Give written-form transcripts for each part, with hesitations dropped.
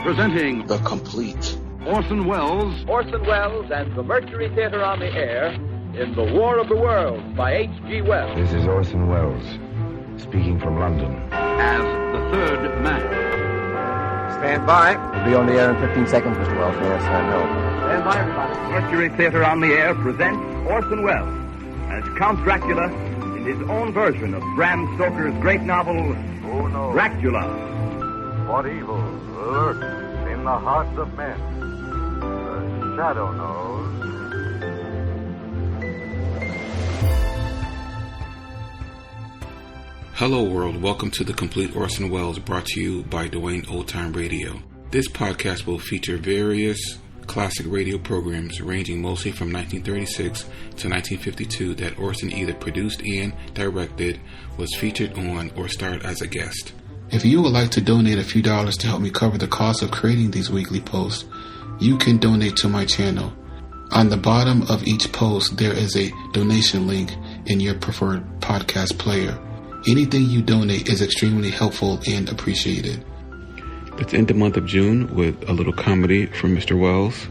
Presenting The Complete Orson Welles and the Mercury Theater on the Air in The War of the Worlds by H.G. Wells. This is Orson Welles, speaking from London. as the third man. Stand by. We'll be on the air in 15 seconds, Mr. Wells. Yes, I know. Stand by, everybody. Mercury Theater on the Air presents Orson Welles as Count Dracula in his own version of Bram Stoker's great novel, Dracula. What evil lurks in the hearts of men? The shadow knows. Hello world, welcome to The Complete Orson Welles, brought to you by Dwayne Old Time Radio. This podcast will feature various classic radio programs ranging mostly from 1936 to 1952 that Orson either produced and directed, was featured on, or starred as a guest. If you would like to donate a few dollars to help me cover the cost of creating these weekly posts, you can donate to my channel. On the bottom of each post, there is a donation link in your preferred podcast player. Anything you donate is extremely helpful and appreciated. Let's end the month of June with a little comedy from Mr. Welles.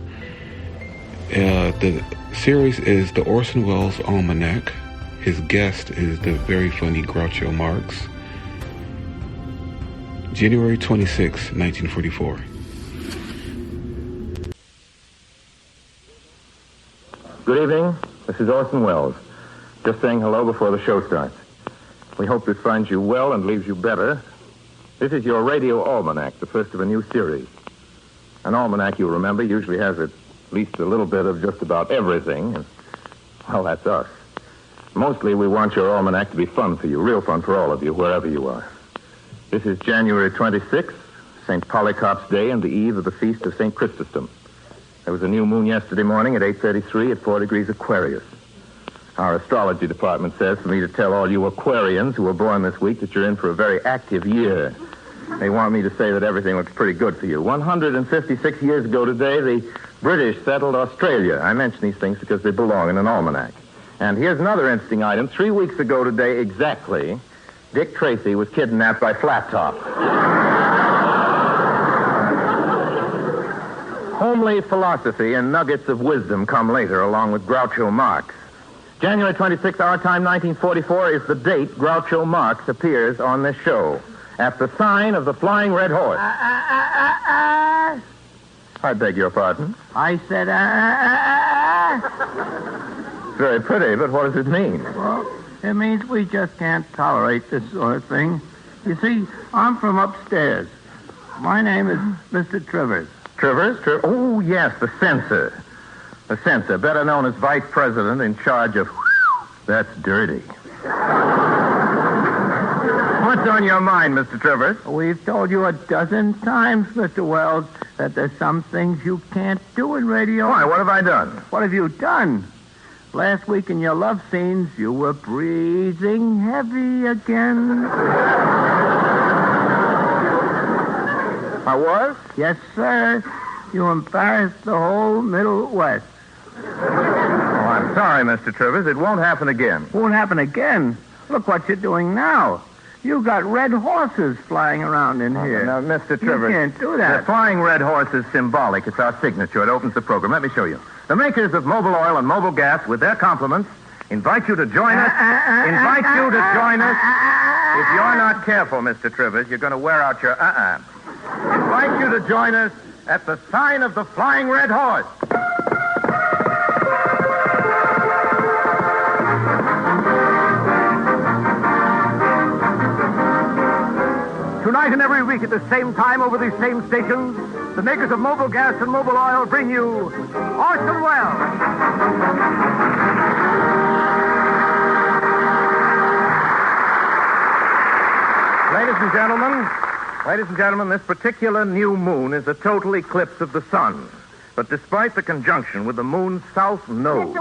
The series is the Orson Welles Almanac. His guest is the very funny Groucho Marx. January 26, 1944. Good evening. This is Orson Welles. Just saying hello before the show starts. We hope this finds you well and leaves you better. This is your radio almanac, the first of a new series. An almanac, you'll remember, usually has at least a little bit of just about everything. And, well, that's us. Mostly we want your almanac to be fun for you, real fun for all of you, wherever you are. This is January 26th, St. Polycarp's Day, and the eve of the feast of St. Chrysostom. There was a new moon yesterday morning at 8:33 at 4 degrees Aquarius. Our astrology department says for me to tell all you Aquarians who were born this week that you're in for a very active year. They want me to say that everything looks pretty good for you. 156 years ago today, the British settled Australia. I mention these things because they belong in an almanac. And here's another interesting item. 3 weeks ago today exactly, Dick Tracy was kidnapped by Flat Top. Homely philosophy and nuggets of wisdom come later, along with Groucho Marx. January 26, our time, 1944, is the date Groucho Marx appears on this show at the sign of the Flying Red Horse. I beg your pardon? I said, It's very pretty, but what does it mean? Well, it means we just can't tolerate this sort of thing. You see, I'm from upstairs. My name is Mr. Trivers. Trivers? Oh, yes, the censor. The censor, better known as vice president in charge of... That's dirty. What's on your mind, Mr. Trivers? We've told you a dozen times, Mr. Wells, that there's some things you can't do in radio. Why? What have I done? What have you done? Last week in your love scenes, you were breathing heavy again. I was? Yes, sir. You embarrassed the whole Middle West. Oh, I'm sorry, Mr. Trivers. It won't happen again. Won't happen again? Look what you're doing now. You got red horses flying around in here. Now, Mr. Trivers. You can't do that. The flying red horse is symbolic. It's our signature. It opens the program. Let me show you. The makers of Mobil Oil and Mobil Gas, with their compliments, invite you to join us. If you're not careful, Mr. Trivers, you're going to wear out your Invite you to join us at the sign of the Flying Red Horse. Tonight and every week at the same time over these same stations, the makers of Mobil Gas and Mobil Oil bring you Orson Welles. Ladies and gentlemen, this particular new moon is a total eclipse of the sun. But despite the conjunction with the moon's south node,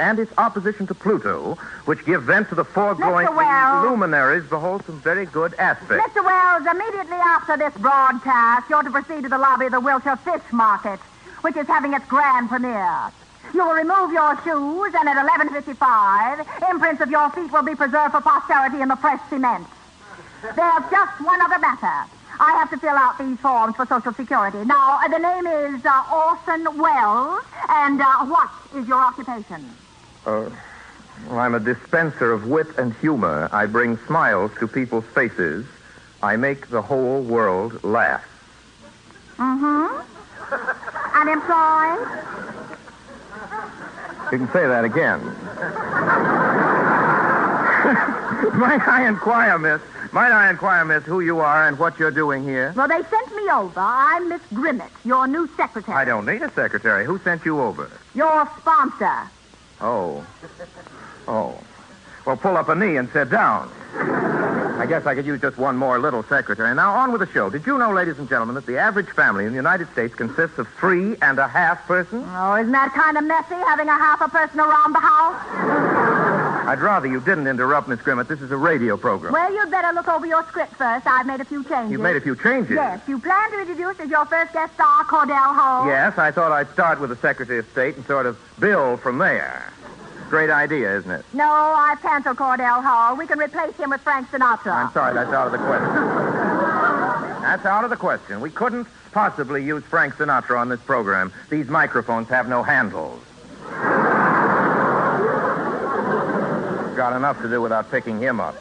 and its opposition to Pluto, which give vent to the foregoing luminaries, behold some very good aspects. Mr. Wells, immediately after this broadcast, you're to proceed to the lobby of the Wilshire Fish Market, which is having its grand premiere. You will remove your shoes, and at 11:55, imprints of your feet will be preserved for posterity in the fresh cement. There's just one other matter. I have to fill out these forms for Social Security. Now, the name is Orson Welles, and what is your occupation? Well, I'm a dispenser of wit and humor. I bring smiles to people's faces. I make the whole world laugh. Mm-hmm. Unemployed? You can say that again. Might I inquire, miss, who you are and what you're doing here? Well, they sent me over. I'm Miss Grimmett, your new secretary. I don't need a secretary. Who sent you over? Your sponsor. Oh. Well, pull up a knee and sit down. I guess I could use just one more little secretary. Now, on with the show. Did you know, ladies and gentlemen, that the average family in the United States consists of 3.5 persons? Oh, isn't that kind of messy, having a half a person around the house? I'd rather you didn't interrupt, Miss Grimmett. This is a radio program. Well, you'd better look over your script first. I've made a few changes. You've made a few changes? Yes. You plan to introduce as your first guest star Cordell Hull? Yes, I thought I'd start with the Secretary of State and sort of build from there. Great idea, isn't it? No, I've canceled Cordell Hull. We can replace him with Frank Sinatra. I'm sorry, that's out of the question. That's out of the question. We couldn't possibly use Frank Sinatra on this program. These microphones have no handles. Got enough to do without picking him up.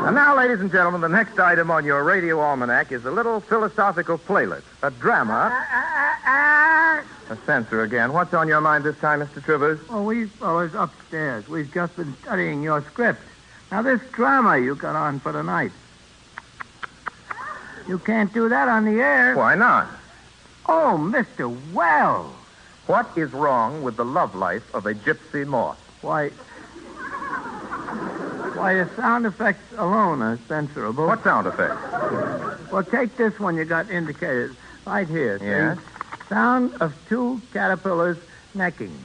And now, ladies and gentlemen, the next item on your radio almanac is a little philosophical playlet, a drama. A censor again. What's on your mind this time, Mr. Trivers? Oh, we fellas upstairs. We've just been studying your script. Now, this drama you got on for tonight. You can't do that on the air. Why not? Oh, Mr. Wells. What is wrong with the love life of a gypsy moth? Why, the sound effects alone are censorable. What sound effects? Well, take this one you got indicated right here. Yes? See? Sound of 2 caterpillars necking.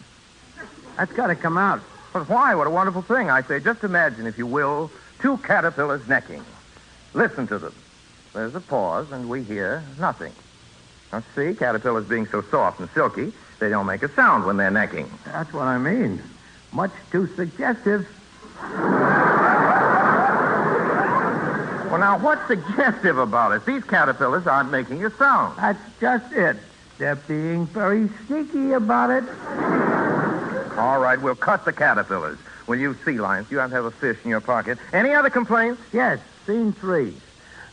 That's got to come out. But why? What a wonderful thing. I say, just imagine, if you will, 2 caterpillars necking. Listen to them. There's a pause, and we hear nothing. Now, see, caterpillars being so soft and silky, they don't make a sound when they're necking. That's what I mean. Much too suggestive. Well, now, what's suggestive about it? These caterpillars aren't making a sound. That's just it. They're being very sneaky about it. All right, we'll cut the caterpillars. We'll use sea lions. You have to have a fish in your pocket. Any other complaints? Yes, scene 3.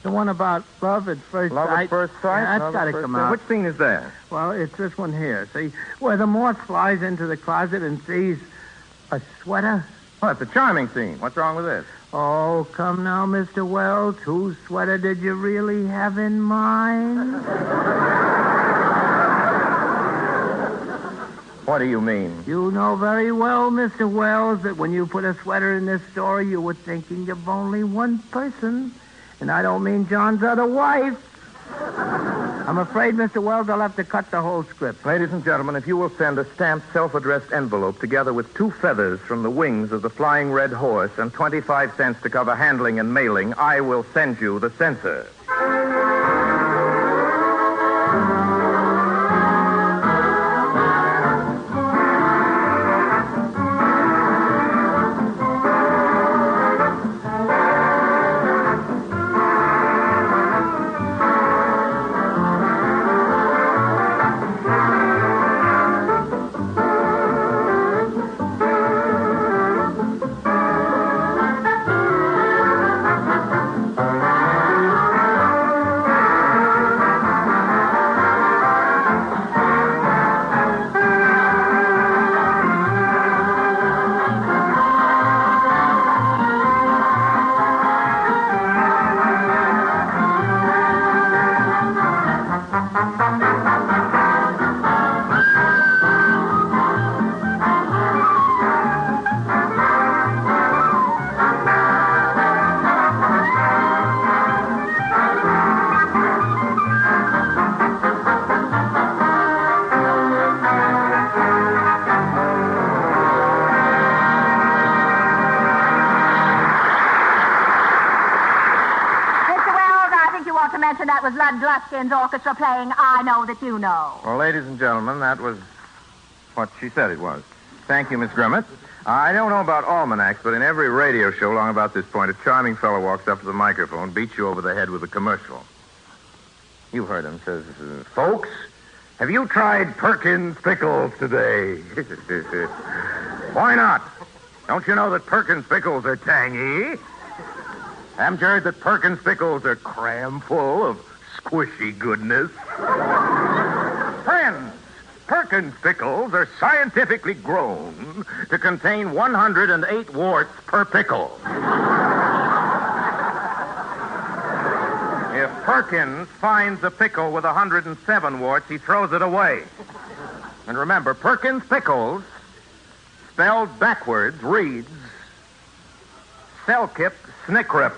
The one about love at first sight. Love at first sight? Yeah, that's got to come out. Which scene is that? Well, it's this one here. See, where the moth flies into the closet and sees a sweater. Oh, it's a charming scene. What's wrong with this? Oh, come now, Mr. Wells. Whose sweater did you really have in mind? What do you mean? You know very well, Mr. Wells, that when you put a sweater in this story, you were thinking of only one person. And I don't mean John's other wife. I'm afraid, Mr. Wells, I'll have to cut the whole script. Ladies and gentlemen, if you will send a stamped, self-addressed envelope together with 2 feathers from the wings of the flying red horse and 25 cents to cover handling and mailing, I will send you the censor. That was Lud Gluskin's orchestra playing I Know That You Know. Well, ladies and gentlemen, that was what she said it was. Thank you, Miss Grimmett. I don't know about almanacs, but in every radio show long about this point, a charming fellow walks up to the microphone, beats you over the head with a commercial. You've heard him. Says, folks, have you tried Perkins pickles today? Why not? Don't you know that Perkins pickles are tangy? Haven't you heard that Perkins pickles are cram full of squishy goodness? Friends, Perkins pickles are scientifically grown to contain 108 warts per pickle. If Perkins finds a pickle with 107 warts, he throws it away. And remember, Perkins pickles, spelled backwards, reads Selkip Snickrip.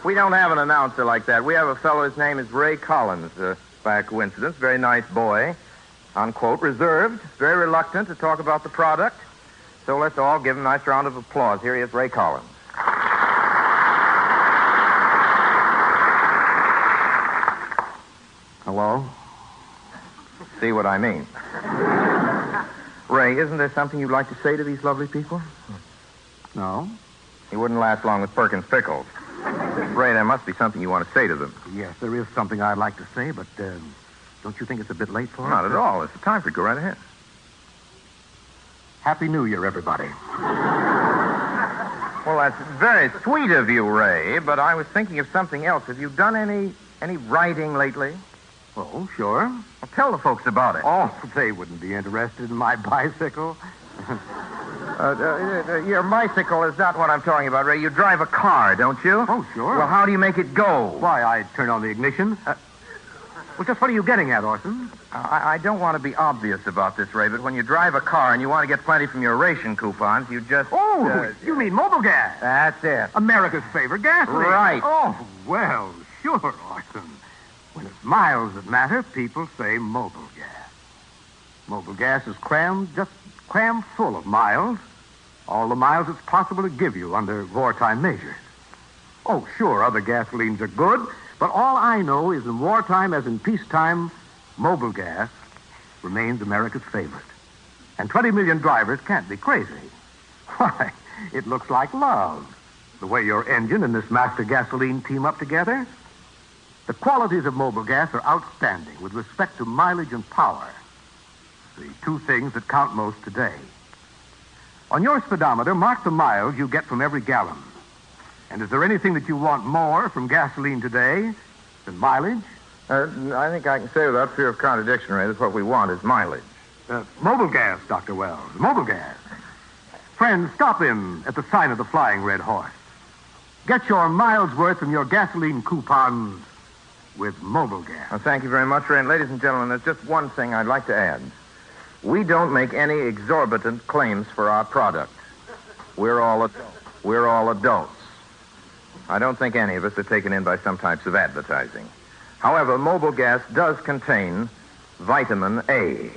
We don't have an announcer like that. We have a fellow, his name is Ray Collins, by a coincidence. Very nice boy. Unquote, reserved, very reluctant to talk about the product. So let's all give him a nice round of applause. Here he is, Ray Collins. Hello? See what I mean? Ray, isn't there something you'd like to say to these lovely people? No. He wouldn't last long with Perkins pickles. Ray, there must be something you want to say to them. Yes, there is something I'd like to say, but don't you think it's a bit late for it? Not at all. It's the time for it. Go right ahead. Happy New Year, everybody. Well, that's very sweet of you, Ray, but I was thinking of something else. Have you done any writing lately? Oh, sure. Well, tell the folks about it. Oh, they wouldn't be interested in my bicycle. Your bicycle is not what I'm talking about, Ray. You drive a car, don't you? Oh, sure. Well, how do you make it go? Why, I turn on the ignition. Well, just what are you getting at, Orson? I don't want to be obvious about this, Ray, but when you drive a car and you want to get plenty from your ration coupons, you just... Oh, you mean mobile gas? That's it. America's favorite gasoline. Right. Oh, well, sure, Orson. When it's miles that matter, people say mobile gas. Mobile gas is just crammed full of miles. All the miles it's possible to give you under wartime measures. Oh, sure, other gasolines are good, but all I know is in wartime as in peacetime, mobile gas remains America's favorite. And 20 million drivers can't be crazy. Why, it looks like love, the way your engine and this master gasoline team up together. The qualities of mobile gas are outstanding with respect to mileage and power. The two things that count most today. On your speedometer, mark the miles you get from every gallon. And is there anything that you want more from gasoline today than mileage? I think I can say without fear of contradiction, Ray, that what we want is mileage. Mobile gas, Dr. Wells. Mobile gas. Friends, stop in at the sign of the Flying Red Horse. Get your miles worth from your gasoline coupons with mobile gas. Well, thank you very much, Ray. And ladies and gentlemen, there's just one thing I'd like to add. We don't make any exorbitant claims for our product. We're all adults. I don't think any of us are taken in by some types of advertising. However, mobile gas does contain vitamin A.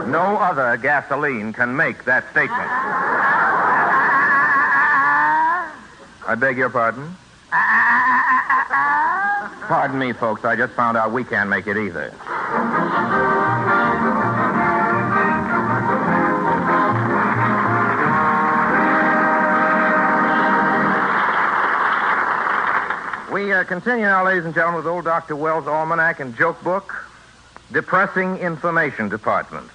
No other gasoline can make that statement. I beg your pardon? Pardon me, folks. I just found out we can't make it either. We continue now, ladies and gentlemen, with old Dr. Wells' Almanac and joke book, Depressing Information Department.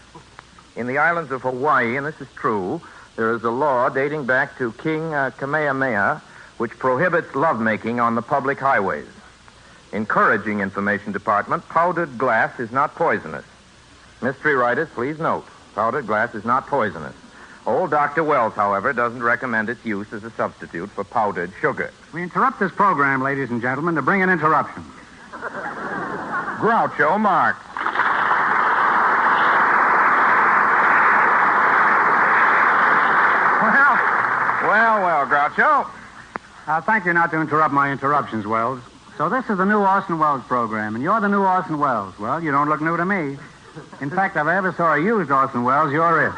In the islands of Hawaii, and this is true, there is a law dating back to King Kamehameha which prohibits lovemaking on the public highways. Encouraging Information Department, powdered glass is not poisonous. Mystery writers, please note, powdered glass is not poisonous. Old Dr. Wells, however, doesn't recommend its use as a substitute for powdered sugar. We interrupt this program, ladies and gentlemen, to bring an interruption. Groucho Marx. Well, Groucho. Thank you not to interrupt my interruptions, Wells. So this is the new Orson Welles program, and you're the new Orson Welles. Well, you don't look new to me. In fact, if I ever saw a used Orson Welles, you're it.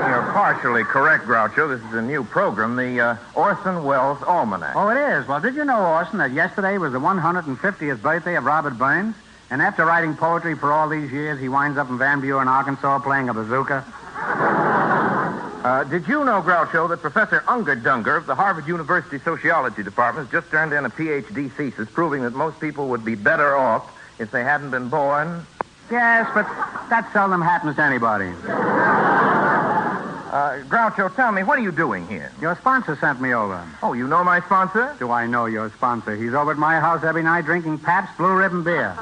You're partially correct, Groucho. This is a new program, the Orson Welles Almanac. Oh, it is? Well, did you know, Orson, that yesterday was the 150th birthday of Robert Burns? And after writing poetry for all these years, he winds up in Van Buren, Arkansas, playing a bazooka. Did you know, Groucho, that Professor Unger Dunger of the Harvard University Sociology Department has just turned in a Ph.D. thesis proving that most people would be better off if they hadn't been born? Yes, but that seldom happens to anybody. Groucho, tell me, what are you doing here? Your sponsor sent me over. Oh, you know my sponsor? Do I know your sponsor? He's over at my house every night drinking Pabst Blue Ribbon beer.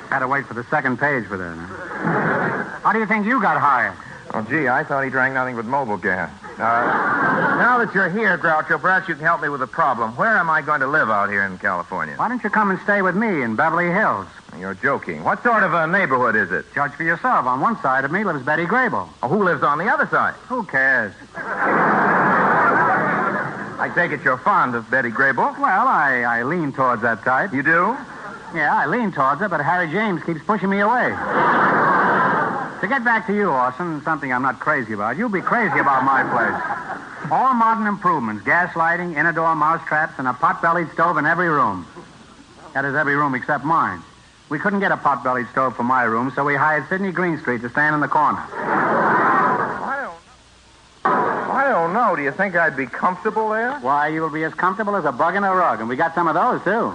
Had to wait for the second page for that. Huh? How do you think you got hired? Oh, gee, I thought he drank nothing but mobile gas. Now that you're here, Groucho, perhaps you can help me with a problem. Where am I going to live out here in California? Why don't you come and stay with me in Beverly Hills? You're joking. What sort of a neighborhood is it? Judge for yourself. On one side of me lives Betty Grable. Oh, who lives on the other side? Who cares? I take it you're fond of Betty Grable? Well, I lean towards that type. You do? Yeah, I lean towards it, but Harry James keeps pushing me away. To get back to you, Orson, something I'm not crazy about. You'll be crazy about my place. All modern improvements, gas lighting, inner door mouse traps, and a pot-bellied stove in every room. That is, every room except mine. We couldn't get a pot-bellied stove for my room, so we hired Sidney Greenstreet to stand in the corner. I don't know. Do you think I'd be comfortable there? Why, you'll be as comfortable as a bug in a rug, and we got some of those, too.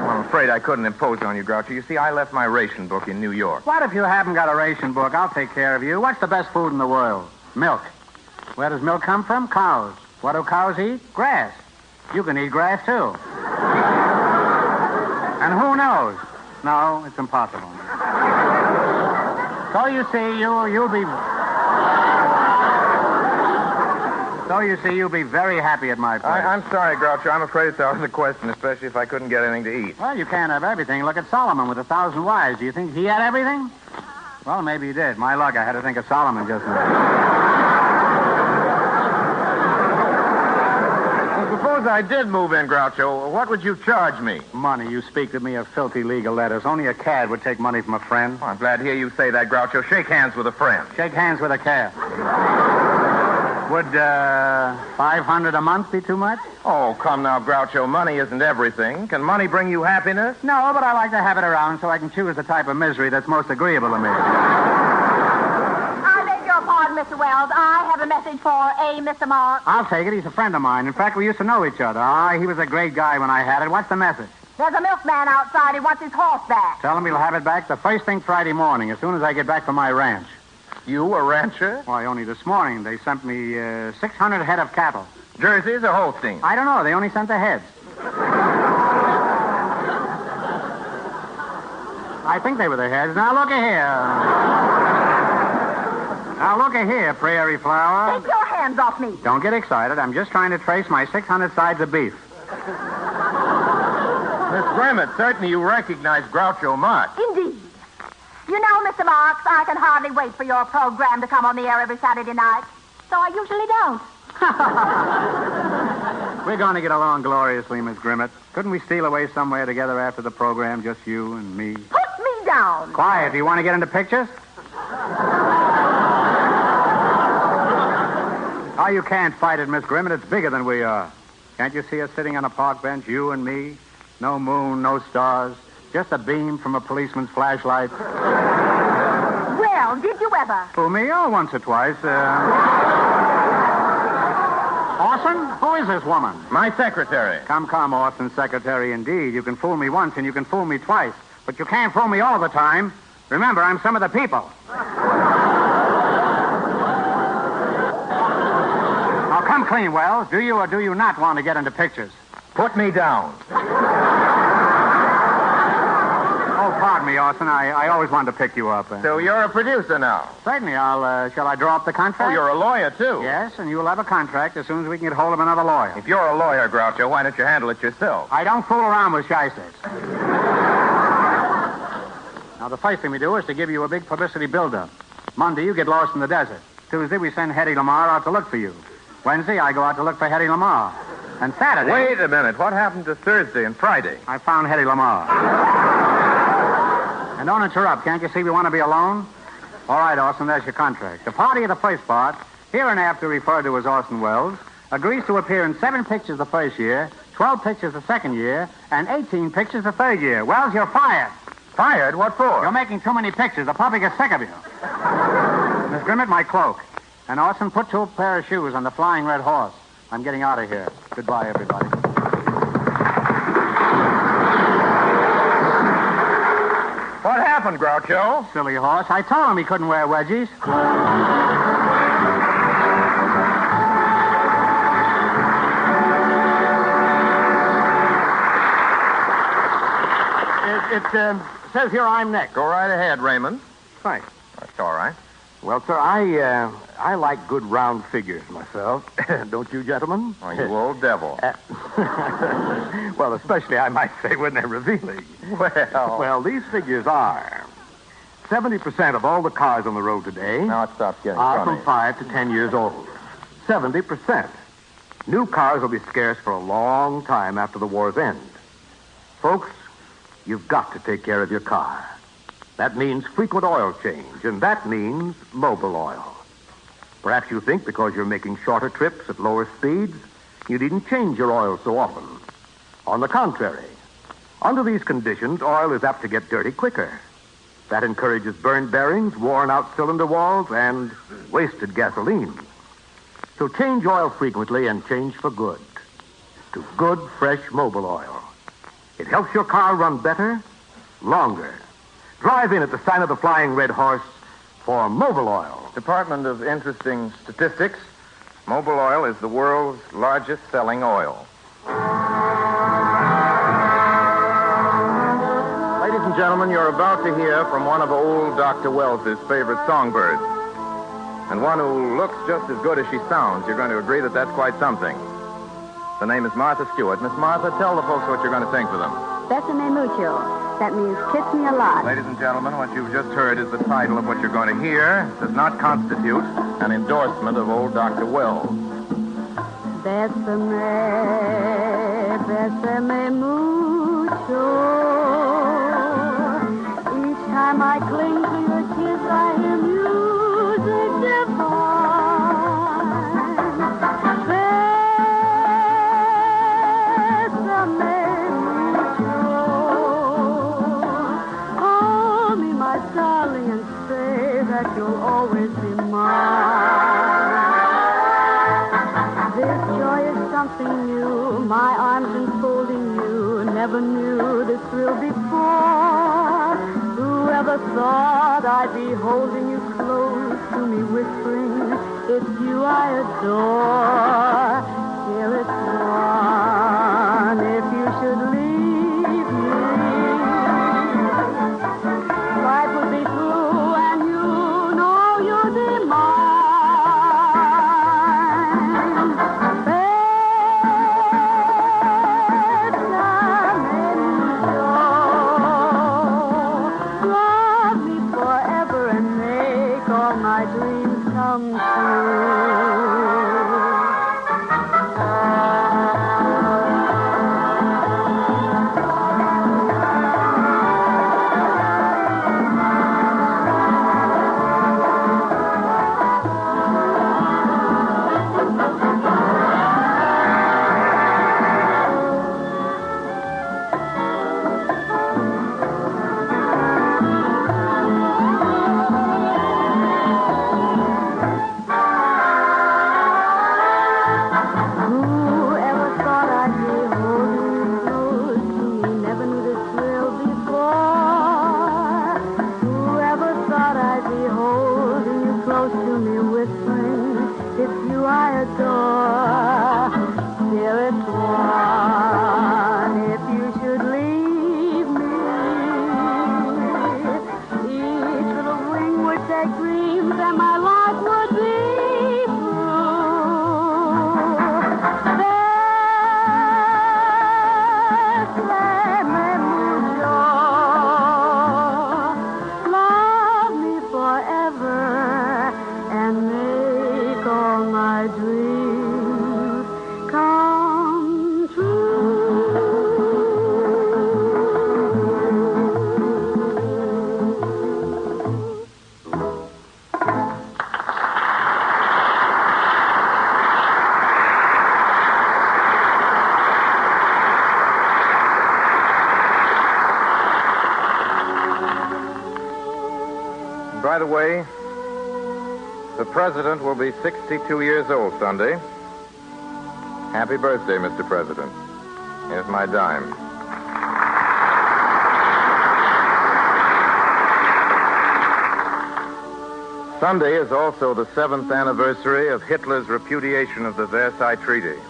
I'm afraid I couldn't impose on you, Groucho. You see, I left my ration book in New York. What if you haven't got a ration book? I'll take care of you. What's the best food in the world? Milk. Where does milk come from? Cows. What do cows eat? Grass. You can eat grass, too. And who knows? No, it's impossible. So you see, you'll be... So you see, you'll be very happy at my place. I'm sorry, Groucho. I'm afraid it's out of the question, especially if I couldn't get anything to eat. Well, you can't have everything. Look at Solomon with 1,000 wives. Do you think he had everything? Well, maybe he did. My luck, I had to think of Solomon just now. Well, suppose I did move in, Groucho. What would you charge me? Money. You speak to me of filthy legal letters. Only a cad would take money from a friend. Oh, I'm glad to hear you say that, Groucho. Shake hands with a friend. Shake hands with a cad. Would $500 a month be too much? Oh, come now, Groucho. Money isn't everything. Can money bring you happiness? No, but I like to have it around so I can choose the type of misery that's most agreeable to me. I beg your pardon, Mr. Wells. I have a message for Mr. Marx. I'll take it. He's a friend of mine. In fact, we used to know each other. He was a great guy when I had it. What's the message? There's a milkman outside. He wants his horse back. Tell him he'll have it back the first thing Friday morning, as soon as I get back from my ranch. You, a rancher? Why, only this morning they sent me 600 head of cattle. Jerseys or Holsteins? I don't know. They only sent the heads. I think they were the heads. Now, look here, Prairie Flower. Take your hands off me. Don't get excited. I'm just trying to trace my 600 sides of beef. Miss Grimmett, certainly you recognize Groucho Marx. Indeed. You know, Mr. Marx, I can hardly wait for your program to come on the air every Saturday night. So I usually don't. We're going to get along gloriously, Miss Grimmett. Couldn't we steal away somewhere together after the program, just you and me? Put me down. Quiet. Do you want to get into pictures? Oh, you can't fight it, Miss Grimmett. It's bigger than we are. Can't you see us sitting on a park bench, you and me? No moon, no stars. Just a beam from a policeman's flashlight. Well, did you ever? Who, me? Oh, once or twice. Orson? Who is this woman? My secretary. Come, Orson, secretary indeed. You can fool me once and you can fool me twice. But you can't fool me all the time. Remember, I'm some of the people. Now, come clean, Wells. Do you or do you not want to get into pictures? Put me down. Oh, pardon me, Orson. I always wanted to pick you up. So you're a producer now? Certainly. Shall I draw up the contract? Oh, you're a lawyer, too? Yes, and you'll have a contract as soon as we can get hold of another lawyer. If you're a lawyer, Groucho, why don't you handle it yourself? I don't fool around with shysters. Now, the first thing we do is to give you a big publicity build-up. Monday, you get lost in the desert. Tuesday, we send Hetty Lamar out to look for you. Wednesday, I go out to look for Hetty Lamar. And Saturday... Wait a minute. What happened to Thursday and Friday? I found Hetty Lamar. And don't interrupt. Can't you see we want to be alone? All right, Orson, there's your contract. The party of the first part, hereinafter referred to as Orson Welles, agrees to appear in 7 pictures the first year, 12 pictures the second year, and 18 pictures the third year. Wells, you're fired. Fired? What for? You're making too many pictures. The public is sick of you. Miss Grimmett, my cloak. And Orson, put 2 pair of shoes on the Flying Red Horse. I'm getting out of here. Goodbye, everybody. What happened, Groucho? Silly horse. I told him he couldn't wear wedgies. It says here I'm next. Go right ahead, Raymond. Thanks. That's all right. Well, sir, I like good round figures myself. Don't you, gentlemen? Oh, you old devil. Well, especially, I might say, when they're revealing. Well, these figures are 70% of all the cars on the road today Now it stops getting are funny. from 5 to 10 years old. 70%. New cars will be scarce for a long time after the war's end. Folks, you've got to take care of your car. That means frequent oil change, and that means Mobil oil. Perhaps you think because you're making shorter trips at lower speeds, you needn't change your oil so often. On the contrary, under these conditions, oil is apt to get dirty quicker. That encourages burned bearings, worn-out cylinder walls, and wasted gasoline. So change oil frequently and change for good. To good, fresh Mobil oil. It helps your car run better, longer. Drive in at the sign of the Flying Red Horse for Mobil oil. Department of Interesting Statistics. Mobil oil is the world's largest selling oil. Ladies and gentlemen, you're about to hear from one of old Dr. Wells's favorite songbirds. And one who looks just as good as she sounds. You're going to agree that that's quite something. The name is Martha Stewart. Miss Martha, tell the folks what you're going to sing for them. Bésame mucho. That means kiss me a lot. Ladies and gentlemen, what you've just heard is the title of what you're going to hear. It does not constitute an endorsement of old Dr. Wells. Bésame, bésame mucho. Each time I cling to your kiss, I hear music divine. Bésame mucho. Hold me, my darling, and say that you'll always be mine. This joy is something new. My arms enfolding you. Never knew this thrill before. Whoever thought I'd be holding you close to me, whispering, it's you I adore. Here it's one. If you should leave me, life would be through, and you know you'll be mine. Love me forever and make all my dreams come true. Whoever thought I'd be holding you close to me, never knew this thrill before. Whoever thought I'd be holding you close to me, whispering, it's you I adore. Here it's one. If you should leave me, each little wing would take dreams, and my life would be Bésame mucho. Love me forever and make all my dreams come true. by the way, the President will be 62 years old Sunday. Happy birthday, Mr. President. Here's my dime. Sunday is also the 7th anniversary of Hitler's repudiation of the Versailles Treaty.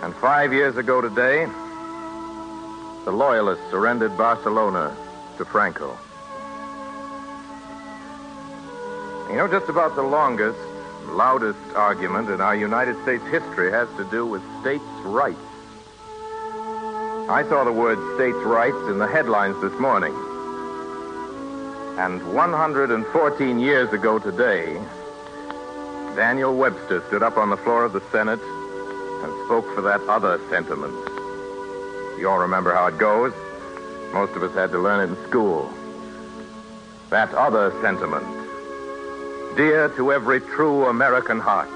And 5 years ago today, the Loyalists surrendered Barcelona to Franco. You know, just about the longest, loudest argument in our United States history has to do with states' rights. I saw the word states' rights in the headlines this morning. And 114 years ago today, Daniel Webster stood up on the floor of the Senate and spoke for that other sentiment. You all remember how it goes. Most of us had to learn it in school. That other sentiment, dear to every true American heart,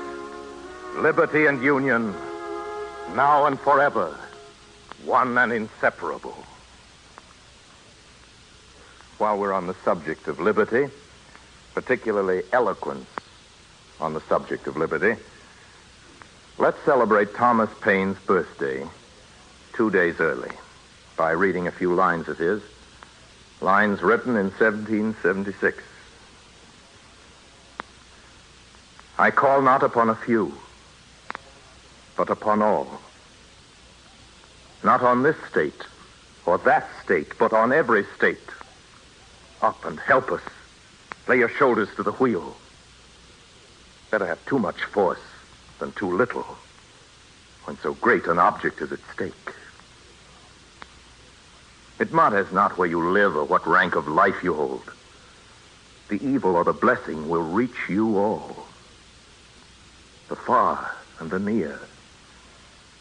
liberty and union, now and forever, one and inseparable. While we're on the subject of liberty, particularly eloquence on the subject of liberty, let's celebrate Thomas Paine's birthday 2 days early by reading a few lines of his, lines written in 1776. I call not upon a few, but upon all. Not on this state or that state, but on every state. Up and help us. Lay your shoulders to the wheel. Better have too much force than too little when so great an object is at stake. It matters not where you live or what rank of life you hold. The evil or the blessing will reach you all. The far and the near.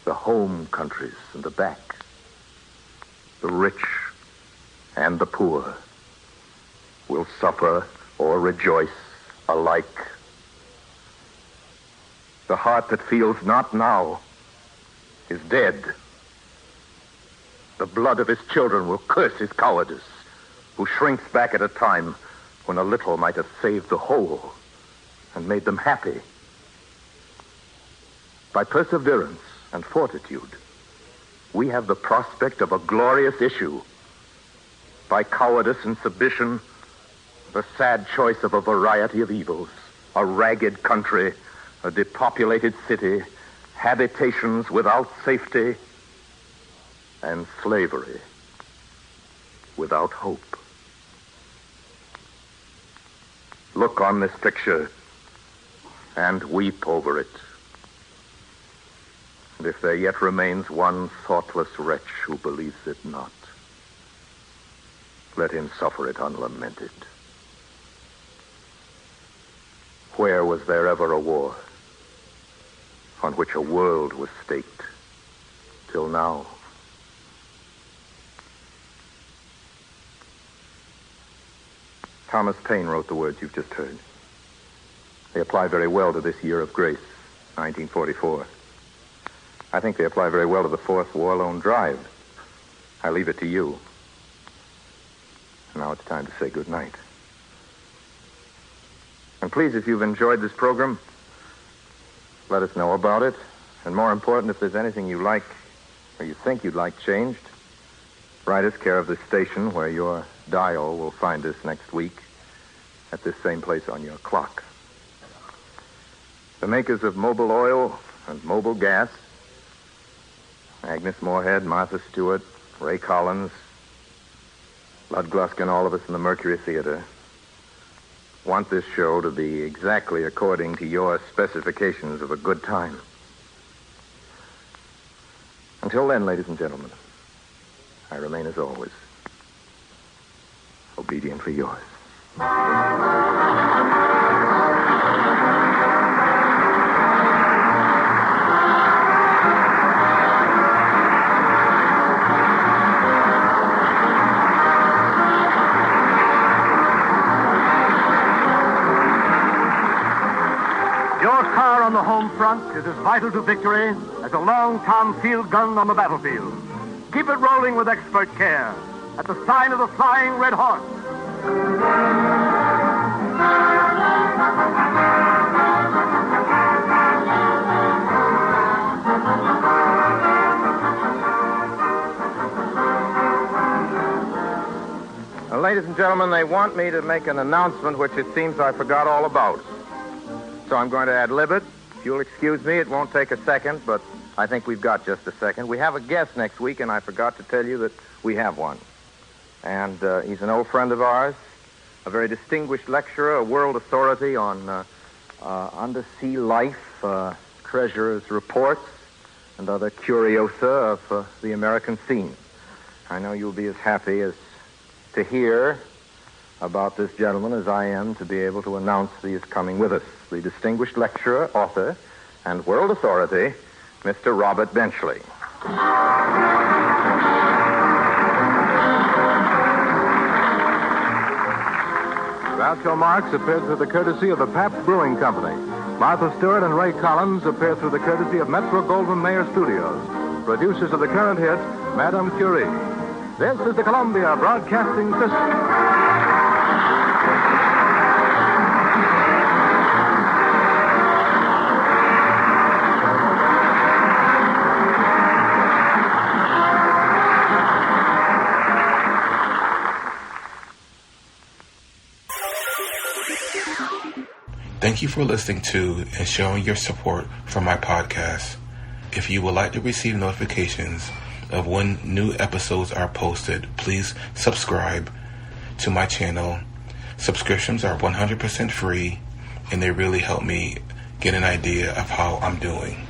The home countries and the back. The rich and the poor will suffer or rejoice alike. The heart that feels not now is dead. The blood of his children will curse his cowardice, who shrinks back at a time when a little might have saved the whole and made them happy. By perseverance and fortitude, we have the prospect of a glorious issue. By cowardice and submission, the sad choice of a variety of evils, a ragged country, a depopulated city, habitations without safety, and slavery without hope. Look on this picture and weep over it. And if there yet remains one thoughtless wretch who believes it not, let him suffer it unlamented. Where was there ever a war on which a world was staked till now? Thomas Paine wrote the words you've just heard. They apply very well to this year of grace, 1944. I think they apply very well to the fourth War Loan Drive. I leave it to you. Now it's time to say good night. And please, if you've enjoyed this program, let us know about it. And more important, if there's anything you like or you think you'd like changed, write us care of this station where your dial will find us next week at this same place on your clock. The makers of Mobil Oil and Mobil Gas, Agnes Moorehead, Martha Stewart, Ray Collins, Lud Gluskin, all of us in the Mercury Theater, want this show to be exactly according to your specifications of a good time. Until then, ladies and gentlemen, I remain as always obediently yours. Your car on the home front is as vital to victory as a long Tom field gun on the battlefield. Keep it rolling with expert care at the sign of the Flying Red Horse. Ladies and gentlemen, they want me to make an announcement which it seems I forgot all about. So I'm going to ad-lib it. If you'll excuse me, it won't take a second, but I think we've got just a second. We have a guest next week, and I forgot to tell you that we have one. And he's an old friend of ours, a very distinguished lecturer, a world authority on undersea life, treasurer's reports, and other curiosa of the American scene. I know you'll be as happy as to hear about this gentleman as I am to be able to announce that he is coming with us. The distinguished lecturer, author, and world authority, Mr. Robert Benchley. Groucho Marx appeared through the courtesy of the Pabst Brewing Company. Martha Stewart and Ray Collins appeared through the courtesy of Metro-Goldwyn-Mayer Studios. Producers of the current hit, Madame Curie. This is the Columbia Broadcasting System. Thank you for listening to and showing your support for my podcast. If you would like to receive notifications of when new episodes are posted, please subscribe to my channel. Subscriptions are 100% free, and they really help me get an idea of how I'm doing.